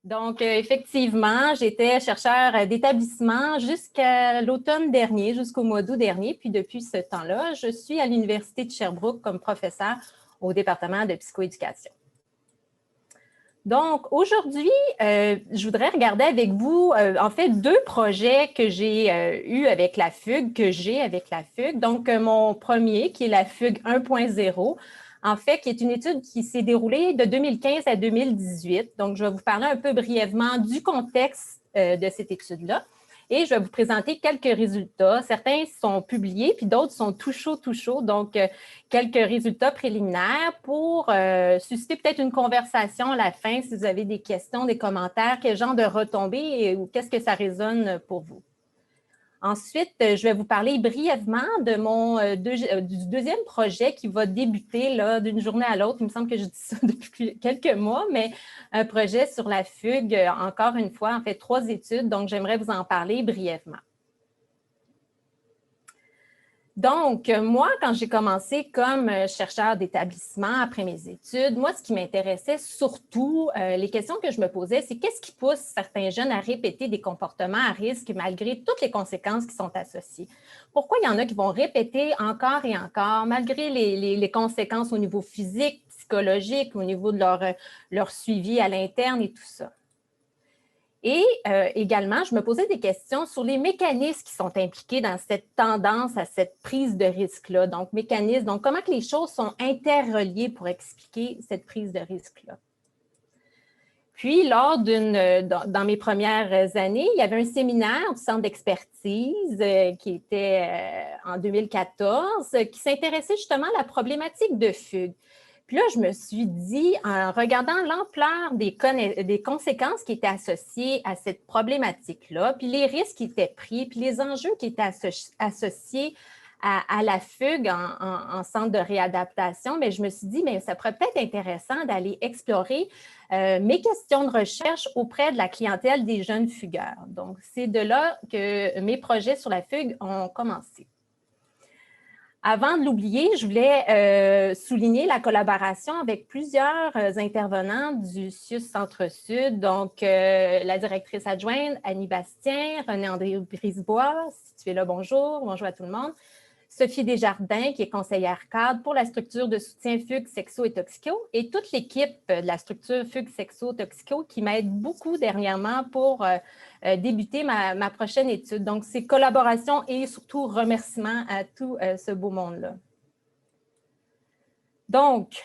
Donc, effectivement, j'étais chercheur d'établissement jusqu'à l'automne dernier, jusqu'au mois d'août dernier. Puis, depuis ce temps-là, je suis à l'Université de Sherbrooke comme professeure au département de psychoéducation. Donc, aujourd'hui, je voudrais regarder avec vous, en fait, deux projets que j'ai eus avec la fugue, que j'ai avec la fugue. Donc, mon premier, qui est la fugue 1.0, en fait, qui est une étude qui s'est déroulée de 2015 à 2018. Donc, je vais vous parler un peu brièvement du contexte de cette étude-là. Et je vais vous présenter quelques résultats. Certains sont publiés, puis d'autres sont tout chauds. Donc, quelques résultats préliminaires pour susciter peut-être une conversation à la fin, si vous avez des questions, des commentaires, quel genre de retombées ou qu'est-ce que ça résonne pour vous. Ensuite, je vais vous parler brièvement de du deuxième projet qui va débuter d'une journée à l'autre. Il me semble que je dis ça depuis quelques mois, mais un projet sur la fugue, encore une fois, en fait, 3 études. Donc, j'aimerais vous en parler brièvement. Donc, moi, quand j'ai commencé comme chercheur d'établissement après mes études, moi, ce qui m'intéressait surtout, les questions que je me posais, c'est qu'est-ce qui pousse certains jeunes à répéter des comportements à risque malgré toutes les conséquences qui sont associées? Pourquoi il y en a qui vont répéter encore et encore, malgré les conséquences au niveau physique, psychologique, au niveau de leur suivi à l'interne et tout ça? Et également, je me posais des questions sur les mécanismes qui sont impliqués dans cette tendance à cette prise de risque-là. Donc, comment que les choses sont interreliées pour expliquer cette prise de risque-là. Puis, dans mes premières années, il y avait un séminaire du centre d'expertise qui était en 2014 qui s'intéressait justement à la problématique de fugue. Puis là, je me suis dit, en regardant l'ampleur des conséquences qui étaient associées à cette problématique-là, puis les risques qui étaient pris, puis les enjeux qui étaient associés à la fugue en centre de réadaptation, mais je me suis dit, mais ça pourrait peut-être être intéressant d'aller explorer mes questions de recherche auprès de la clientèle des jeunes fugueurs. Donc, c'est de là que mes projets sur la fugue ont commencé. Avant de l'oublier, je voulais souligner la collaboration avec plusieurs intervenants du CIUS Centre-Sud, donc la directrice adjointe Annie Bastien, René-André Brisebois, si tu es là, bonjour, bonjour à tout le monde, Sophie Desjardins, qui est conseillère cadre pour la structure de soutien fugue, sexo et toxico, et toute l'équipe de la structure fugue, sexo, toxico qui m'aide beaucoup dernièrement pour débuter ma prochaine étude. Donc, c'est collaboration et surtout remerciements à tout ce beau monde-là. Donc,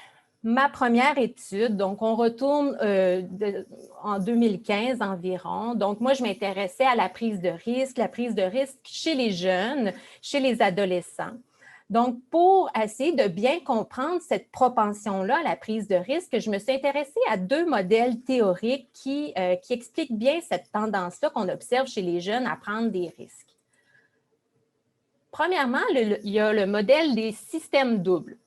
ma première étude, donc on retourne en 2015 environ. Donc, moi, je m'intéressais à la prise de risque chez les jeunes, chez les adolescents. Donc, pour essayer de bien comprendre cette propension-là à la prise de risque, je me suis intéressée à 2 modèles théoriques qui expliquent bien cette tendance-là qu'on observe chez les jeunes à prendre des risques. Premièrement, il y a le modèle des systèmes doubles.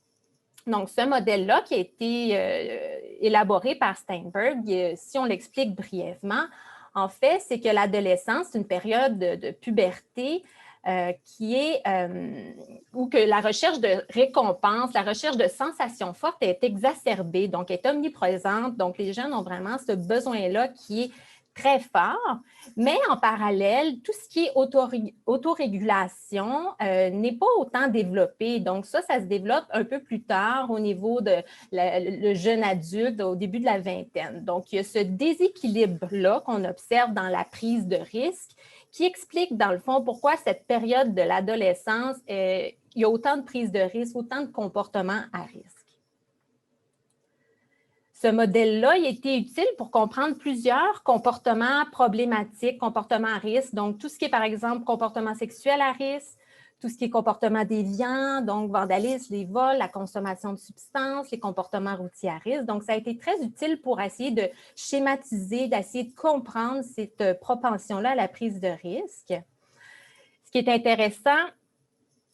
Donc, ce modèle-là qui a été élaboré par Steinberg, si on l'explique brièvement, en fait, c'est que l'adolescence, c'est une période de puberté où que la recherche de récompense, la recherche de sensations fortes est exacerbée, donc est omniprésente. Donc, les jeunes ont vraiment ce besoin-là qui est très fort, mais en parallèle, tout ce qui est autorégulation n'est pas autant développé. Donc, ça se développe un peu plus tard au niveau de le jeune adulte, au début de la vingtaine. Donc, il y a ce déséquilibre-là qu'on observe dans la prise de risque qui explique, dans le fond, pourquoi cette période de l'adolescence, il y a autant de prise de risque, autant de comportements à risque. Ce modèle-là, il a été utile pour comprendre plusieurs comportements problématiques, comportements à risque. Donc, tout ce qui est, par exemple, comportement sexuel à risque, tout ce qui est comportement déviant, donc vandalisme, les vols, la consommation de substances, les comportements routiers à risque. Donc, ça a été très utile pour essayer de schématiser, d'essayer de comprendre cette propension-là à la prise de risque. Ce qui est intéressant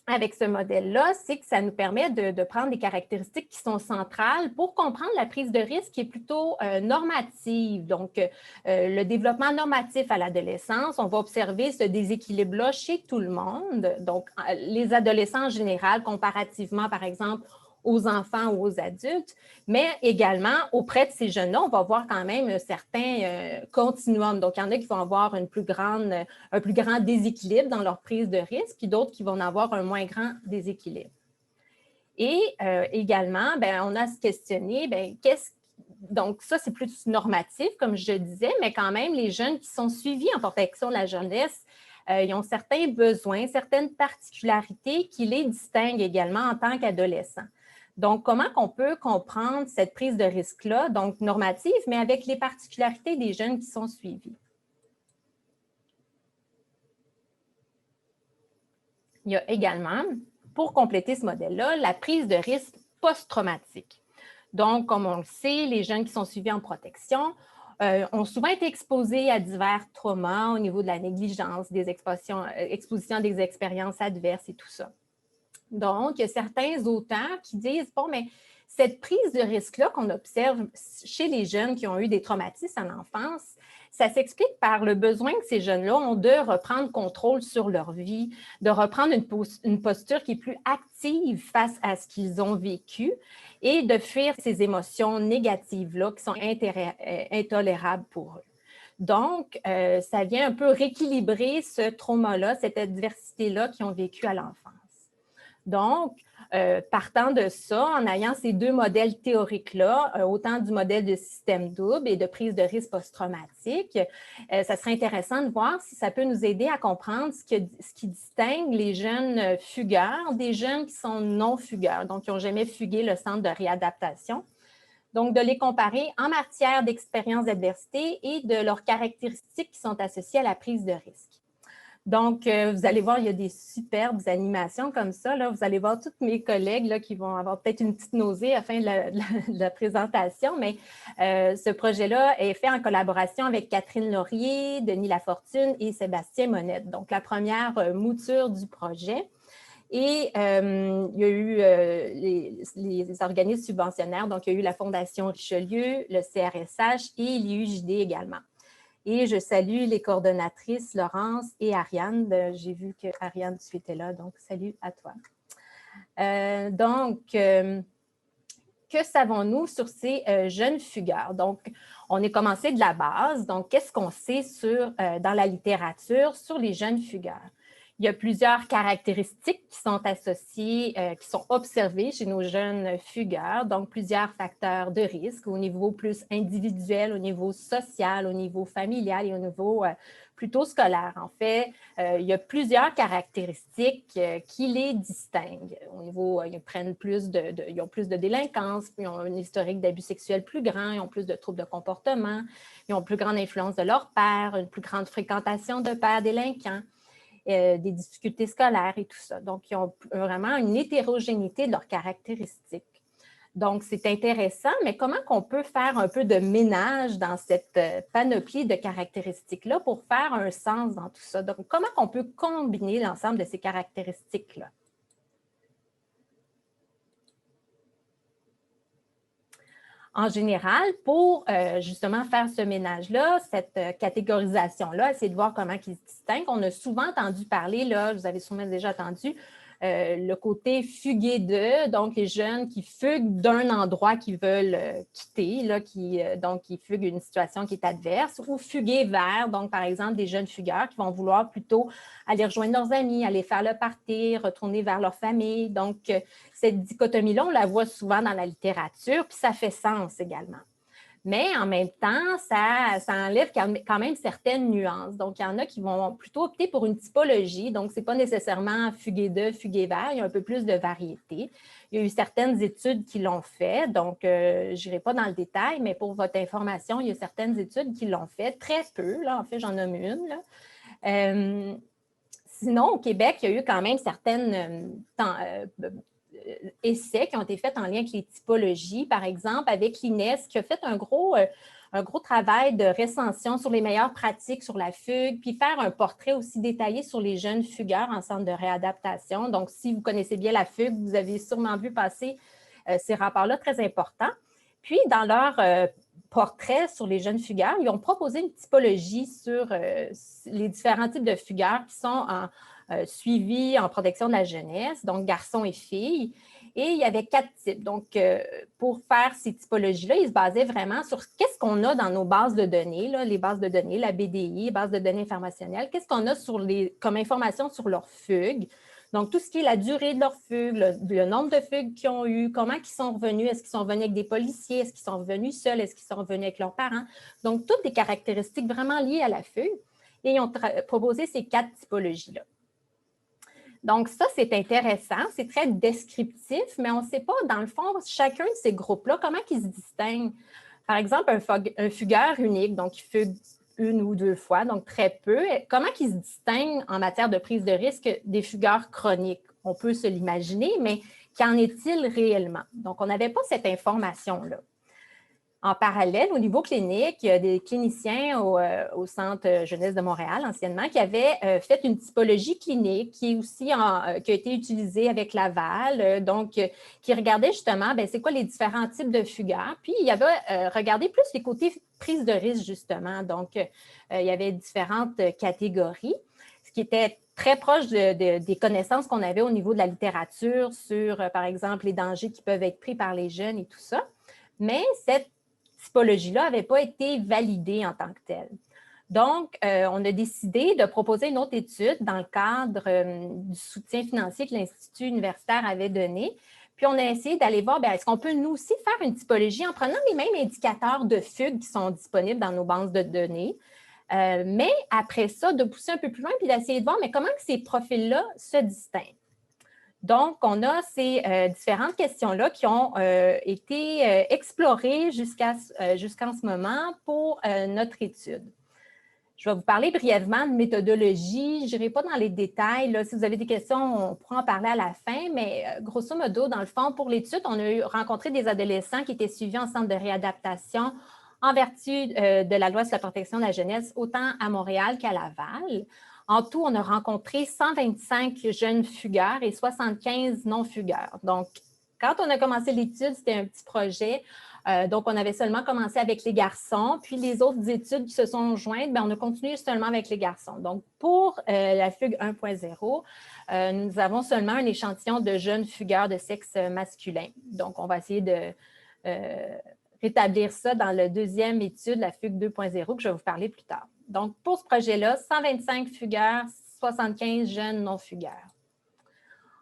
avec ce modèle-là, c'est que ça nous permet de prendre des caractéristiques qui sont centrales pour comprendre la prise de risque qui est plutôt normative. Donc, le développement normatif à l'adolescence, on va observer ce déséquilibre-là chez tout le monde. Donc, les adolescents en général, comparativement, par exemple, aux enfants ou aux adultes, mais également auprès de ces jeunes-là, on va voir quand même un certain continuum. Donc, il y en a qui vont avoir un plus grand déséquilibre dans leur prise de risque, puis d'autres qui vont avoir un moins grand déséquilibre. Et également, bien, on a à se questionner, bien, donc, ça, c'est plus normatif, comme je disais, mais quand même, les jeunes qui sont suivis en protection de la jeunesse, ils ont certains besoins, certaines particularités qui les distinguent également en tant qu'adolescents. Donc, comment on peut comprendre cette prise de risque-là, donc normative, mais avec les particularités des jeunes qui sont suivis? Il y a également, pour compléter ce modèle-là, la prise de risque post-traumatique. Donc, comme on le sait, les jeunes qui sont suivis en protection ont souvent été exposés à divers traumas au niveau de la négligence, des expositions des expériences adverses et tout ça. Donc, il y a certains auteurs qui disent, bon, mais cette prise de risque-là qu'on observe chez les jeunes qui ont eu des traumatismes en enfance, ça s'explique par le besoin que ces jeunes-là ont de reprendre contrôle sur leur vie, de reprendre une posture qui est plus active face à ce qu'ils ont vécu et de fuir ces émotions négatives-là qui sont intolérables pour eux. Donc, ça vient un peu rééquilibrer ce trauma-là, cette adversité-là qu'ils ont vécu à l'enfance. Donc, partant de ça, en ayant ces deux modèles théoriques-là, autant du modèle de système double et de prise de risque post-traumatique, ça serait intéressant de voir si ça peut nous aider à comprendre ce qui distingue les jeunes fugueurs des jeunes qui sont non fugueurs, donc qui n'ont jamais fugué le centre de réadaptation. Donc, de les comparer en matière d'expérience d'adversité et de leurs caractéristiques qui sont associées à la prise de risque. Donc, vous allez voir, il y a des superbes animations comme ça. Là. Vous allez voir tous mes collègues là, qui vont avoir peut-être une petite nausée à la fin de la présentation, mais ce projet-là est fait en collaboration avec Catherine Laurier, Denis Lafortune et Sébastien Monette. Donc, la première mouture du projet. Et il y a eu les organismes subventionnaires, donc il y a eu la Fondation Richelieu, le CRSH et l'IUJD également. Et je salue les coordonnatrices Laurence et Ariane. J'ai vu que Ariane, tu étais là, donc salut à toi. Que savons-nous sur ces jeunes fugueurs? Donc, on est commencé de la base. Donc, qu'est-ce qu'on sait dans la littérature sur les jeunes fugueurs? Il y a plusieurs caractéristiques qui sont associées, qui sont observées chez nos jeunes fugueurs, donc plusieurs facteurs de risque au niveau plus individuel, au niveau social, au niveau familial et au niveau plutôt scolaire. En fait, il y a plusieurs caractéristiques qui les distinguent. Au niveau, ils ont plus de délinquance, ils ont un historique d'abus sexuels plus grand, ils ont plus de troubles de comportement, ils ont une plus grande influence de leur père, une plus grande fréquentation de pères délinquants. Des difficultés scolaires et tout ça. Donc, ils ont vraiment une hétérogénéité de leurs caractéristiques. Donc, c'est intéressant, mais comment qu'on peut faire un peu de ménage dans cette panoplie de caractéristiques-là pour faire un sens dans tout ça? Donc, comment on peut combiner l'ensemble de ces caractéristiques-là? En général, pour justement faire ce ménage-là, cette catégorisation-là, essayer de voir comment ils se distinguent. On a souvent entendu parler, là, vous avez sûrement déjà entendu, le côté fuguer de, donc les jeunes qui fuguent d'un endroit qu'ils veulent quitter, là, donc qui fuguent une situation qui est adverse, ou fuguer vers, donc par exemple des jeunes fugueurs qui vont vouloir plutôt aller rejoindre leurs amis, aller faire le party, retourner vers leur famille. Donc, cette dichotomie-là, on la voit souvent dans la littérature, puis ça fait sens également. Mais en même temps, ça enlève quand même certaines nuances. Donc, il y en a qui vont plutôt opter pour une typologie. Donc, ce n'est pas nécessairement fuguer de, fuguer vers. Il y a un peu plus de variété. Il y a eu certaines études qui l'ont fait. Donc, je n'irai pas dans le détail, mais pour votre information, il y a certaines études qui l'ont fait. Très peu, là. En fait, j'en nomme une, là. Sinon, au Québec, il y a eu quand même certaines essais qui ont été faits en lien avec les typologies, par exemple, avec l'INES, qui a fait un gros travail de recension sur les meilleures pratiques sur la fugue, puis faire un portrait aussi détaillé sur les jeunes fugueurs en centre de réadaptation. Donc, si vous connaissez bien la fugue, vous avez sûrement vu passer ces rapports-là très importants. Puis, dans leur portrait sur les jeunes fugueurs, ils ont proposé une typologie sur les différents types de fugueurs qui sont suivis en protection de la jeunesse, donc garçons et filles. Et il y avait 4 types. Donc, pour faire ces typologies-là, ils se basaient vraiment sur qu'est-ce qu'on a dans nos bases de données, là, les bases de données, la BDI, base de données informationnelles, qu'est-ce qu'on a comme information sur leur fugue. Donc, tout ce qui est la durée de leur fugue, le nombre de fugues qu'ils ont eu, comment ils sont revenus, est-ce qu'ils sont revenus avec des policiers, est-ce qu'ils sont revenus seuls, est-ce qu'ils sont revenus avec leurs parents. Donc, toutes des caractéristiques vraiment liées à la fugue. Et ils ont proposé ces 4 typologies-là. Donc, ça, c'est intéressant, c'est très descriptif, mais on ne sait pas, dans le fond, chacun de ces groupes-là, comment ils se distinguent. Par exemple, un fugueur unique, donc il fugue 1 ou 2 fois, donc très peu. Comment ils se distinguent en matière de prise de risque des fugueurs chroniques? On peut se l'imaginer, mais qu'en est-il réellement? Donc, on n'avait pas cette information-là. En parallèle, au niveau clinique, il y a des cliniciens au Centre Jeunesse de Montréal, anciennement, qui avaient fait une typologie clinique qui est aussi qui a été utilisée avec Laval, donc qui regardait justement c'est quoi les différents types de fugueurs. Puis, il y avait regardé plus les côtés prise de risque, justement. Donc, il y avait différentes catégories, ce qui était très proche des connaissances qu'on avait au niveau de la littérature sur, par exemple, les dangers qui peuvent être pris par les jeunes et tout ça. Mais cette typologie-là n'avait pas été validée en tant que telle. Donc, on a décidé de proposer une autre étude dans le cadre du soutien financier que l'Institut universitaire avait donné. Puis, on a essayé d'aller voir, est-ce qu'on peut nous aussi faire une typologie en prenant les mêmes indicateurs de fugue qui sont disponibles dans nos bases de données, mais après ça, de pousser un peu plus loin puis d'essayer de voir, mais comment que ces profils-là se distinguent. Donc, on a ces différentes questions-là qui ont été explorées jusqu'en ce moment pour notre étude. Je vais vous parler brièvement de méthodologie. Je n'irai pas dans les détails. Là. Si vous avez des questions, on pourra en parler à la fin, mais grosso modo, dans le fond, pour l'étude, on a rencontré des adolescents qui étaient suivis en centre de réadaptation en vertu de la loi sur la protection de la jeunesse, autant à Montréal qu'à Laval. En tout, on a rencontré 125 jeunes fugueurs et 75 non-fugueurs. Donc, quand on a commencé l'étude, c'était un petit projet. Donc, on avait seulement commencé avec les garçons. Puis, les autres études qui se sont jointes, on a continué seulement avec les garçons. Donc, pour la fugue 1.0, nous avons seulement un échantillon de jeunes fugueurs de sexe masculin. Donc, on va essayer de rétablir ça dans la deuxième étude, la fugue 2.0, que je vais vous parler plus tard. Donc, pour ce projet-là, 125 fugueurs, 75 jeunes non-fugueurs.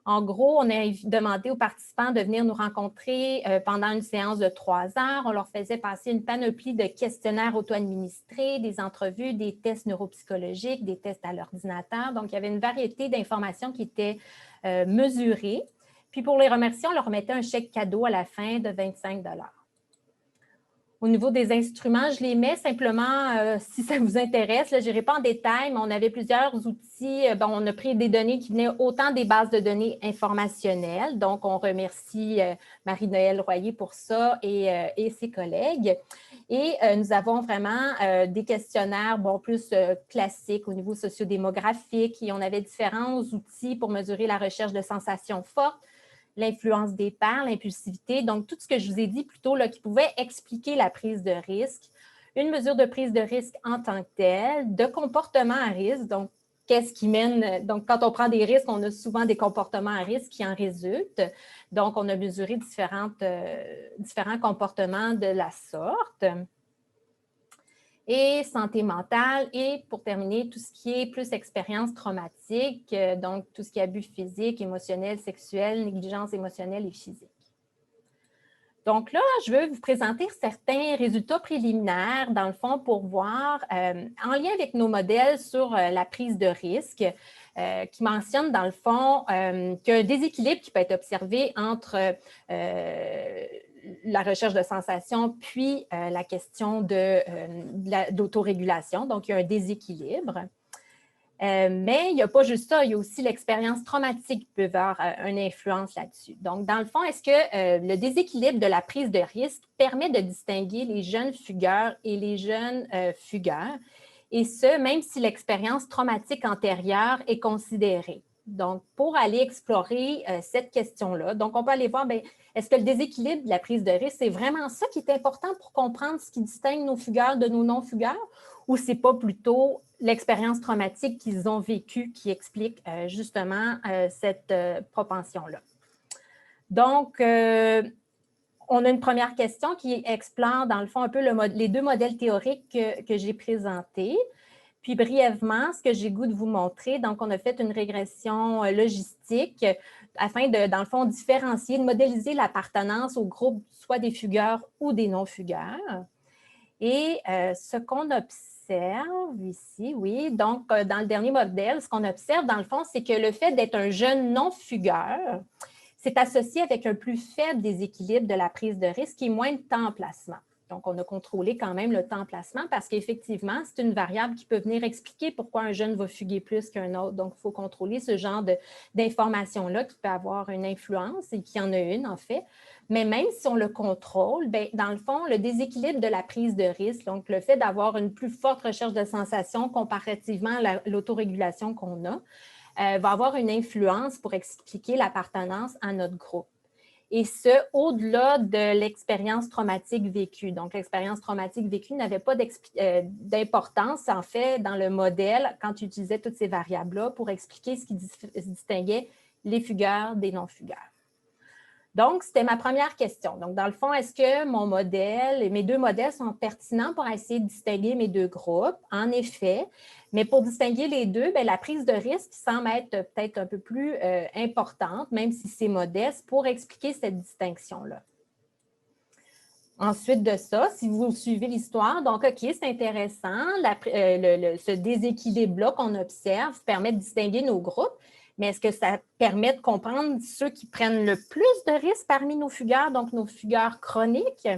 En gros, on a demandé aux participants de venir nous rencontrer pendant une séance de 3 heures. On leur faisait passer une panoplie de questionnaires auto-administrés, des entrevues, des tests neuropsychologiques, des tests à l'ordinateur. Donc, il y avait une variété d'informations qui étaient mesurées. Puis, pour les remercier, on leur remettait un chèque cadeau à la fin de 25 $. Au niveau des instruments, je les mets simplement, si ça vous intéresse, je n'irai pas en détail, mais on avait plusieurs outils. On a pris des données qui venaient autant des bases de données informationnelles. Donc, on remercie Marie-Noëlle Royer pour ça et ses collègues. Et nous avons vraiment des questionnaires plus classiques au niveau sociodémographique. Et on avait différents outils pour mesurer la recherche de sensations fortes, l'influence des pairs, l'impulsivité, donc tout ce que je vous ai dit plus tôt, qui pouvait expliquer la prise de risque, une mesure de prise de risque en tant que telle, de comportement à risque, donc qu'est-ce qui mène, donc quand on prend des risques, on a souvent des comportements à risque qui en résultent, donc on a mesuré différents comportements de la sorte. Et santé mentale, et pour terminer, tout ce qui est plus expérience traumatique, donc tout ce qui est abus physique, émotionnel, sexuel, négligence émotionnelle et physique. Donc là, je veux vous présenter certains résultats préliminaires, dans le fond, pour voir, en lien avec nos modèles sur la prise de risque, qui mentionnent, dans le fond, qu'il y a un déséquilibre qui peut être observé entre la recherche de sensations, puis la question d'autorégulation. Donc, il y a un déséquilibre. Mais il n'y a pas juste ça, il y a aussi l'expérience traumatique qui peut avoir une influence là-dessus. Donc, dans le fond, est-ce que le déséquilibre de la prise de risque permet de distinguer les jeunes fugueurs et les jeunes fugueurs, et ce, même si l'expérience traumatique antérieure est considérée? Donc, pour aller explorer cette question-là, donc on peut aller voir, est-ce que le déséquilibre de la prise de risque, c'est vraiment ça qui est important pour comprendre ce qui distingue nos fugueurs de nos non-fugueurs, ou c'est pas plutôt l'expérience traumatique qu'ils ont vécue qui explique justement cette propension-là? Donc, on a une première question qui explore, dans le fond, un peu les deux modèles théoriques que j'ai présentés. Puis, brièvement, ce que j'ai goût de vous montrer, donc, on a fait une régression logistique afin de, dans le fond, différencier, de modéliser l'appartenance au groupe, soit des fugueurs ou des non-fugueurs. Et ce qu'on observe ici, oui, donc, dans le dernier modèle, ce qu'on observe, dans le fond, c'est que le fait d'être un jeune non-fugueur, c'est associé avec un plus faible déséquilibre de la prise de risque et moins de temps en placement. Donc, on a contrôlé quand même le temps en placement parce qu'effectivement, c'est une variable qui peut venir expliquer pourquoi un jeune va fuguer plus qu'un autre. Donc, il faut contrôler ce genre d'informations-là qui peut avoir une influence et qui en a une, en fait. Mais même si on le contrôle, bien, dans le fond, le déséquilibre de la prise de risque, donc le fait d'avoir une plus forte recherche de sensations comparativement à l'autorégulation qu'on a, va avoir une influence pour expliquer l'appartenance à notre groupe. Et ce, au-delà de l'expérience traumatique vécue. Donc, l'expérience traumatique vécue n'avait pas d'importance, en fait, dans le modèle quand tu utilisais toutes ces variables-là pour expliquer ce qui distinguait les fugueurs des non-fugueurs. Donc, c'était ma première question. Donc, dans le fond, est-ce que mon modèle et mes deux modèles sont pertinents pour essayer de distinguer mes deux groupes? En effet, mais pour distinguer les deux, bien, la prise de risque semble être peut-être un peu plus importante, même si c'est modeste, pour expliquer cette distinction-là. Ensuite de ça, si vous suivez l'histoire, donc, OK, c'est intéressant, ce déséquilibre-là qu'on observe permet de distinguer nos groupes. Mais est-ce que ça permet de comprendre ceux qui prennent le plus de risques parmi nos fugueurs, donc nos fugueurs chroniques?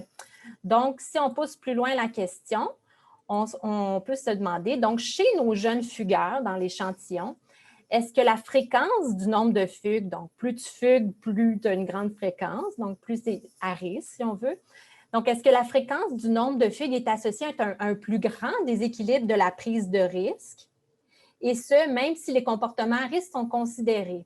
Donc, si on pousse plus loin la question, on peut se demander, donc chez nos jeunes fugueurs dans l'échantillon, est-ce que la fréquence du nombre de fugues, donc plus tu fugues, plus tu as une grande fréquence, donc plus c'est à risque si on veut. Donc, est-ce que la fréquence du nombre de fugues est associée à un plus grand déséquilibre de la prise de risque? Et ce, même si les comportements à risque sont considérés.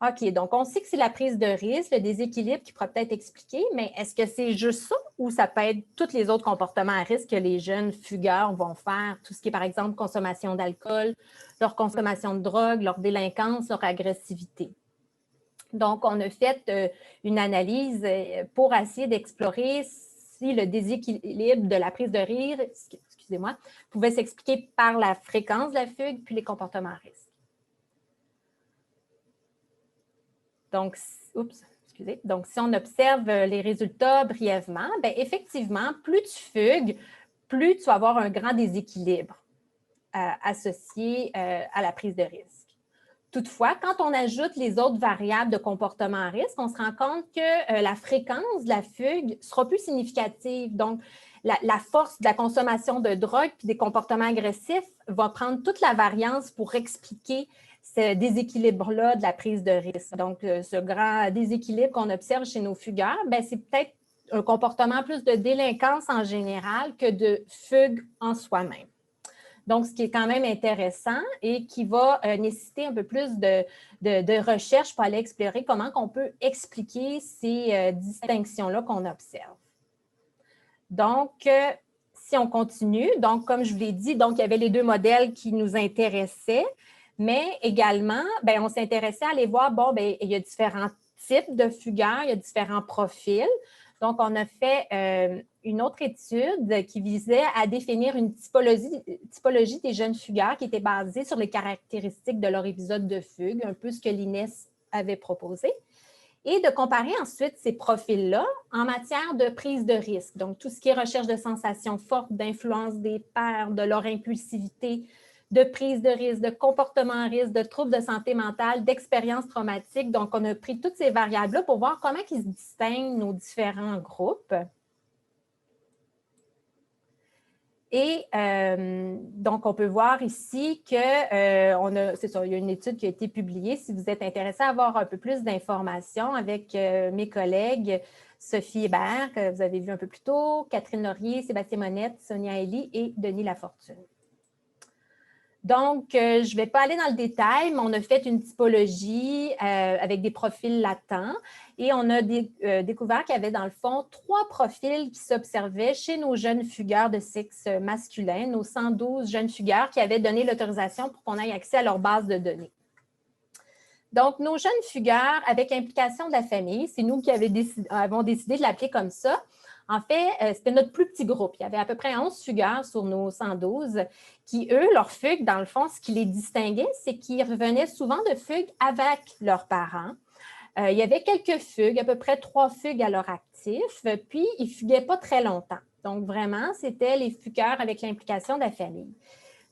OK, donc on sait que c'est la prise de risque, le déséquilibre qui pourra peut-être expliquer, mais est-ce que c'est juste ça ou ça peut être tous les autres comportements à risque que les jeunes fugueurs vont faire, tout ce qui est par exemple consommation d'alcool, leur consommation de drogue, leur délinquance, leur agressivité? Donc, on a fait une analyse pour essayer d'explorer si le déséquilibre de la prise de risque, excusez-moi, pouvait s'expliquer par la fréquence de la fugue puis les comportements à risque. Donc, Donc, si on observe les résultats brièvement, bien, effectivement, plus tu fugues, plus tu vas avoir un grand déséquilibre associé à la prise de risque. Toutefois, quand on ajoute les autres variables de comportement à risque, on se rend compte que la fréquence de la fugue sera plus significative. Donc, la force de la consommation de drogue et des comportements agressifs va prendre toute la variance pour expliquer ce déséquilibre-là de la prise de risque. Donc, ce grand déséquilibre qu'on observe chez nos fugueurs, c'est peut-être un comportement plus de délinquance en général que de fugue en soi-même. Donc, ce qui est quand même intéressant et qui va nécessiter un peu plus de recherche pour aller explorer comment on peut expliquer ces distinctions-là qu'on observe. Donc, si on continue, donc comme je vous l'ai dit, donc il y avait les deux modèles qui nous intéressaient, mais également, bien, on s'intéressait à aller voir, bon, bien, il y a différents types de fugueurs, il y a différents profils. Donc, on a fait une autre étude qui visait à définir une typologie des jeunes fugueurs qui était basée sur les caractéristiques de leur épisode de fugue, un peu ce que l'INES avait proposé, et de comparer ensuite ces profils-là en matière de prise de risque. Donc, tout ce qui est recherche de sensations fortes, d'influence des pairs, de leur impulsivité, de prise de risque, de comportement à risque, de troubles de santé mentale, d'expériences traumatiques. Donc, on a pris toutes ces variables-là pour voir comment ils se distinguent nos différents groupes. Et donc, on peut voir ici que c'est ça, il y a une étude qui a été publiée. Si vous êtes intéressé à avoir un peu plus d'informations avec mes collègues, Sophie Hébert, que vous avez vu un peu plus tôt, Catherine Laurier, Sébastien Monette, Sonia Elie et Denis Lafortune. Donc, je ne vais pas aller dans le détail, mais on a fait une typologie avec des profils latents et on a découvert qu'il y avait dans le fond 3 profils qui s'observaient chez nos jeunes fugueurs de sexe masculin, nos 112 jeunes fugueurs qui avaient donné l'autorisation pour qu'on ait accès à leur base de données. Donc, nos jeunes fugueurs avec implication de la famille, c'est nous qui avons décidé de l'appeler comme ça. En fait, c'était notre plus petit groupe. Il y avait à peu près 11 fugueurs sur nos 112 qui, eux, leur fugue, dans le fond, ce qui les distinguait, c'est qu'ils revenaient souvent de fugues avec leurs parents. Il y avait quelques fugues, à peu près 3 fugues à leur actif, puis ils ne fuguaient pas très longtemps. Donc, vraiment, c'était les fugueurs avec l'implication de la famille.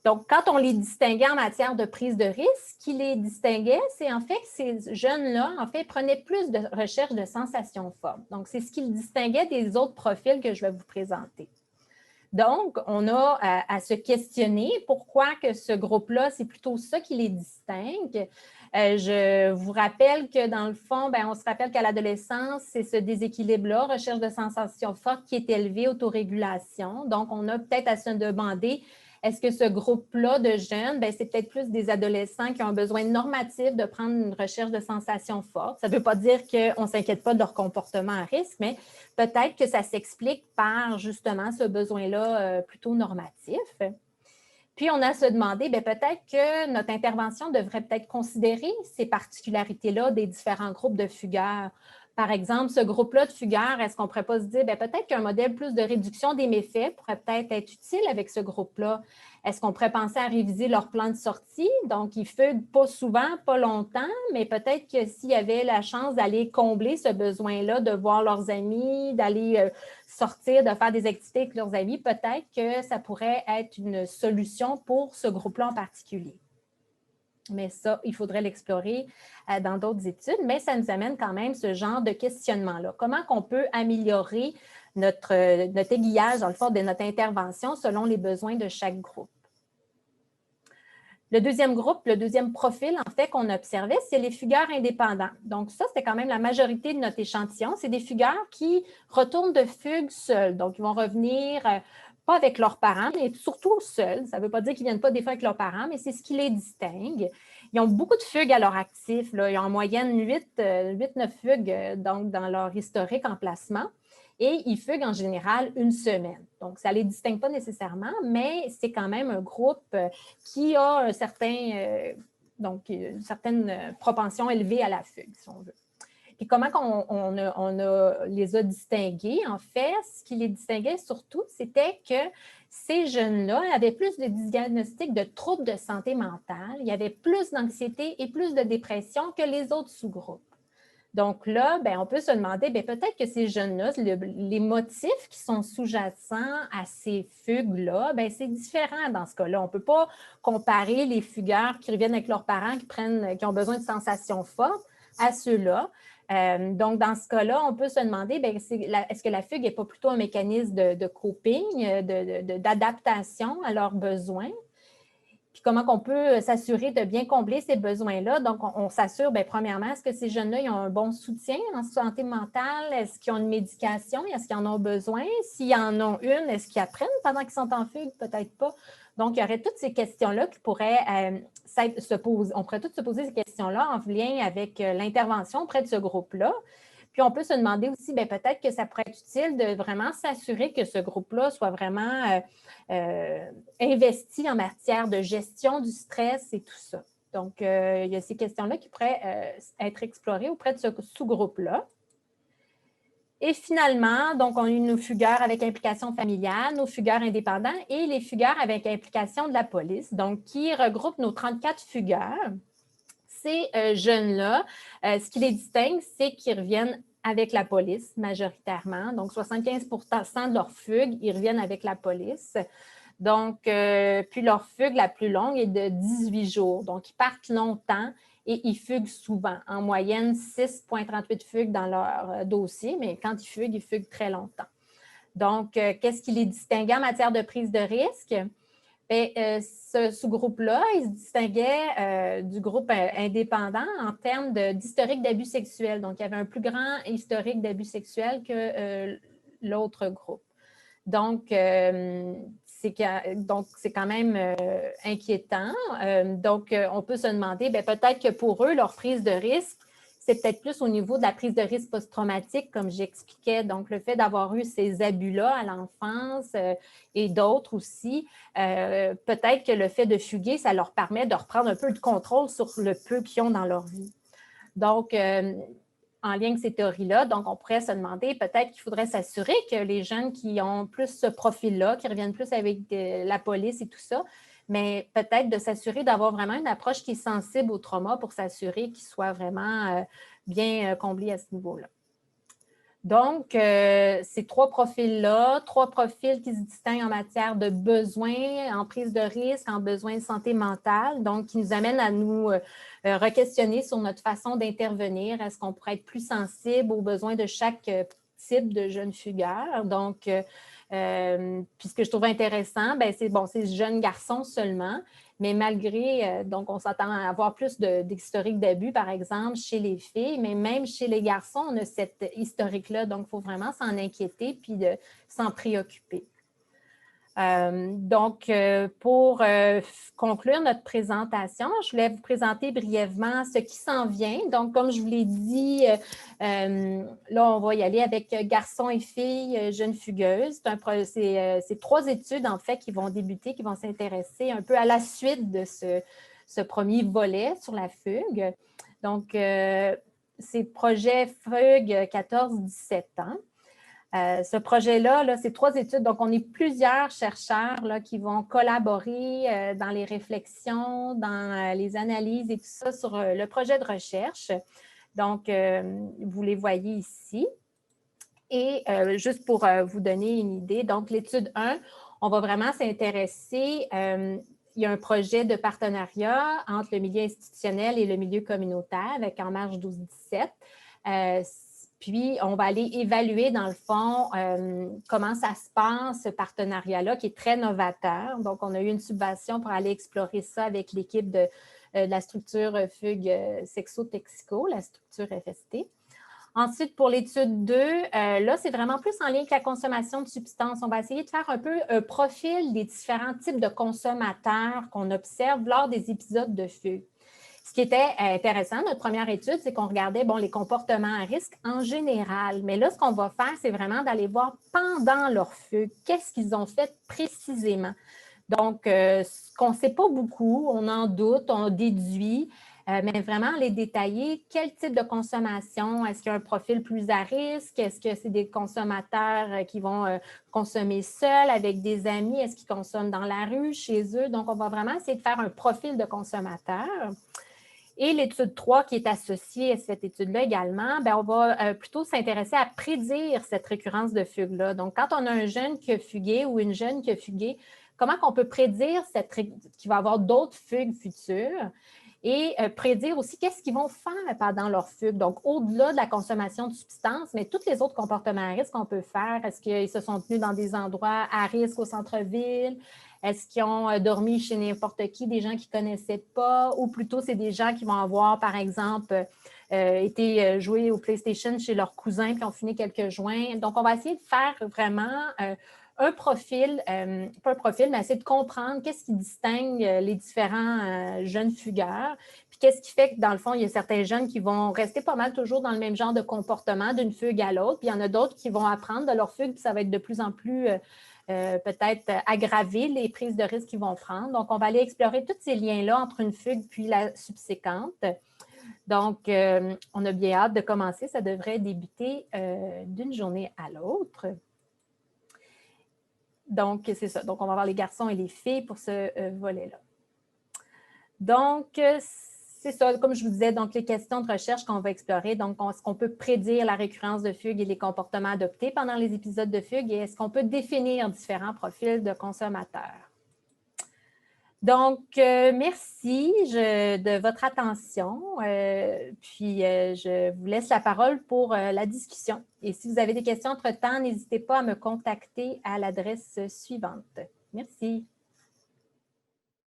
Donc, quand on les distinguait en matière de prise de risque, ce qui les distinguait, c'est en fait que ces jeunes-là, en fait, prenaient plus de recherche de sensations fortes. Donc, c'est ce qui les distinguait des autres profils que je vais vous présenter. Donc, on a à se questionner pourquoi que ce groupe-là, c'est plutôt ça qui les distingue. Je vous rappelle que dans le fond, on se rappelle qu'à l'adolescence, c'est ce déséquilibre-là, recherche de sensations fortes qui est élevé, autorégulation. Donc, on a peut-être à se demander, est-ce que ce groupe-là de jeunes, c'est peut-être plus des adolescents qui ont un besoin normatif de prendre une recherche de sensations fortes. Ça ne veut pas dire qu'on ne s'inquiète pas de leur comportement à risque, mais peut-être que ça s'explique par justement ce besoin-là plutôt normatif. Puis, on a à se demander, peut-être que notre intervention devrait peut-être considérer ces particularités-là des différents groupes de fugueurs. Par exemple, ce groupe-là de fugueurs, est-ce qu'on ne pourrait pas se dire, peut-être qu'un modèle plus de réduction des méfaits pourrait peut-être être utile avec ce groupe-là? Est-ce qu'on pourrait penser à réviser leur plan de sortie? Donc, ils fuguent pas souvent, pas longtemps, mais peut-être que s'il y avait la chance d'aller combler ce besoin-là, de voir leurs amis, d'aller sortir, de faire des activités avec leurs amis, peut-être que ça pourrait être une solution pour ce groupe-là en particulier. Mais ça, il faudrait l'explorer dans d'autres études, mais ça nous amène quand même ce genre de questionnement-là. Comment qu'on peut améliorer notre aiguillage, dans le fond, de notre intervention selon les besoins de chaque groupe? Le deuxième groupe, le deuxième profil, en fait, qu'on observait, c'est les fugueurs indépendants. Donc, ça, c'était quand même la majorité de notre échantillon. C'est des fugueurs qui retournent de fugue seuls. Donc, ils vont revenir pas avec leurs parents, mais surtout seuls. Ça ne veut pas dire qu'ils ne viennent pas des fois avec leurs parents, mais c'est ce qui les distingue. Ils ont beaucoup de fugues à leur actif. Là. Ils ont en moyenne 8-9 fugues donc, dans leur historique en placement. Et ils fuguent en général une semaine. Donc, ça ne les distingue pas nécessairement, mais c'est quand même un groupe qui a une certaine propension élevée à la fugue, si on veut. Et comment les a distingués? En fait, ce qui les distinguait surtout, c'était que ces jeunes-là avaient plus de diagnostics de troubles de santé mentale, il y avait plus d'anxiété et plus de dépression que les autres sous-groupes. Donc là, on peut se demander, peut-être que ces jeunes-là, les motifs qui sont sous-jacents à ces fugues-là, c'est différent dans ce cas-là. On ne peut pas comparer les fugueurs qui reviennent avec leurs parents, qui ont besoin de sensations fortes, à ceux-là. Donc, dans ce cas-là, on peut se demander, est-ce que la fugue n'est pas plutôt un mécanisme de coping, d'adaptation à leurs besoins? Puis comment on peut s'assurer de bien combler ces besoins-là? Donc, on s'assure, premièrement, est-ce que ces jeunes-là ils ont un bon soutien en santé mentale? Est-ce qu'ils ont une médication? Est-ce qu'ils en ont besoin? S'ils en ont une, est-ce qu'ils apprennent pendant qu'ils sont en fugue? Peut-être pas. Donc, il y aurait toutes ces questions-là qui pourraient se poser. On pourrait toutes se poser ces questions-là en lien avec l'intervention auprès de ce groupe-là. Puis, on peut se demander aussi, peut-être que ça pourrait être utile de vraiment s'assurer que ce groupe-là soit vraiment investi en matière de gestion du stress et tout ça. Donc, il y a ces questions-là qui pourraient être explorées auprès de ce sous-groupe-là. Et finalement, donc, on a eu nos fugueurs avec implication familiale, nos fugueurs indépendants et les fugueurs avec implication de la police, donc qui regroupent nos 34 fugueurs. Ces jeunes-là, ce qui les distingue, c'est qu'ils reviennent avec la police majoritairement. Donc, 75% de leurs fugues, ils reviennent avec la police. Donc, puis leur fugue la plus longue est de 18 jours. Donc, ils partent longtemps et ils fuguent souvent. En moyenne, 6,38 fugues dans leur dossier, mais quand ils fuguent très longtemps. Donc, qu'est-ce qui les distinguait en matière de prise de risque? Ce sous-groupe-là, il se distinguait du groupe indépendant en termes d'historique d'abus sexuels. Donc, il y avait un plus grand historique d'abus sexuels que l'autre groupe. Donc, c'est quand même inquiétant. Donc, on peut se demander, peut-être que pour eux, leur prise de risque, c'est peut-être plus au niveau de la prise de risque post-traumatique, comme j'expliquais. Donc, le fait d'avoir eu ces abus-là à l'enfance et d'autres aussi, peut-être que le fait de fuguer, ça leur permet de reprendre un peu de contrôle sur le peu qu'ils ont dans leur vie. Donc, en lien avec ces théories-là, donc on pourrait se demander peut-être qu'il faudrait s'assurer que les jeunes qui ont plus ce profil-là, qui reviennent plus avec la police et tout ça, mais peut-être de s'assurer d'avoir vraiment une approche qui est sensible au trauma pour s'assurer qu'ils soient vraiment bien comblés à ce niveau-là. Donc, ces trois profils-là, trois profils qui se distinguent en matière de besoins, en prise de risque, en besoins de santé mentale, donc qui nous amènent à nous re-questionner sur notre façon d'intervenir. Est-ce qu'on pourrait être plus sensible aux besoins de chaque type de jeune fugueur? Donc, puis ce que je trouve intéressant, c'est bon, c'est jeunes garçons seulement, mais malgré, donc on s'attend à avoir plus d'historique d'abus, par exemple, chez les filles, mais même chez les garçons, on a cette historique-là, donc il faut vraiment s'en inquiéter puis s'en préoccuper. Donc, pour conclure notre présentation, je voulais vous présenter brièvement ce qui s'en vient. Donc, comme je vous l'ai dit, là, on va y aller avec garçons et filles jeunes fugueuses. C'est 3 études, en fait, qui vont débuter, qui vont s'intéresser un peu à la suite de ce premier volet sur la fugue. Donc, c'est projet fugue 14-17 ans. Ce projet-là, c'est 3 études. Donc, on est plusieurs chercheurs là, qui vont collaborer dans les réflexions, dans les analyses et tout ça sur le projet de recherche. Donc, vous les voyez ici. Et juste pour vous donner une idée, donc l'étude 1, on va vraiment s'intéresser, il y a un projet de partenariat entre le milieu institutionnel et le milieu communautaire avec En Marche 12-17. Puis, on va aller évaluer, dans le fond, comment ça se passe, ce partenariat-là, qui est très novateur. Donc, on a eu une subvention pour aller explorer ça avec l'équipe de la structure Fugue Sexo-Texico, la structure FST. Ensuite, pour l'étude 2, là, c'est vraiment plus en lien avec la consommation de substances. On va essayer de faire un peu un profil des différents types de consommateurs qu'on observe lors des épisodes de fugue. Ce qui était intéressant, notre première étude, c'est qu'on regardait les comportements à risque en général. Mais là, ce qu'on va faire, c'est vraiment d'aller voir pendant leur fugue, qu'est-ce qu'ils ont fait précisément. Donc, ce qu'on ne sait pas beaucoup, on en doute, on déduit, mais vraiment les détailler, quel type de consommation, est-ce qu'il y a un profil plus à risque, est-ce que c'est des consommateurs qui vont consommer seuls, avec des amis, est-ce qu'ils consomment dans la rue, chez eux? Donc, on va vraiment essayer de faire un profil de consommateur. Et l'étude 3 qui est associée à cette étude-là également, on va plutôt s'intéresser à prédire cette récurrence de fugue-là. Donc, quand on a un jeune qui a fugué ou une jeune qui a fugué, comment on peut prédire qu'il va y avoir d'autres fugues futures et prédire aussi qu'est-ce qu'ils vont faire pendant leur fugue. Donc, au-delà de la consommation de substances, mais tous les autres comportements à risque qu'on peut faire. Est-ce qu'ils se sont tenus dans des endroits à risque au centre-ville? Est-ce qu'ils ont dormi chez n'importe qui, des gens qu'ils ne connaissaient pas? Ou plutôt, c'est des gens qui vont avoir, par exemple, été jouer au PlayStation chez leurs cousins puis ont fumé quelques joints. Donc, on va essayer de faire vraiment un profil, pas un profil, mais essayer de comprendre qu'est-ce qui distingue les différents jeunes fugueurs. Puis qu'est-ce qui fait que, dans le fond, il y a certains jeunes qui vont rester pas mal toujours dans le même genre de comportement d'une fugue à l'autre. Puis il y en a d'autres qui vont apprendre de leur fugue, puis ça va être de plus en plus peut-être aggraver les prises de risque qu'ils vont prendre. Donc, on va aller explorer tous ces liens-là entre une fugue puis la subséquente. Donc, on a bien hâte de commencer. Ça devrait débuter d'une journée à l'autre. Donc, c'est ça. Donc, on va voir les garçons et les filles pour ce volet-là. Donc, c'est ça, comme je vous disais, donc les questions de recherche qu'on va explorer. Donc, est-ce qu'on peut prédire la récurrence de fugue et les comportements adoptés pendant les épisodes de fugue et est-ce qu'on peut définir différents profils de consommateurs? Donc, merci de votre attention. Puis, je vous laisse la parole pour la discussion. Et si vous avez des questions entre-temps, n'hésitez pas à me contacter à l'adresse suivante. Merci.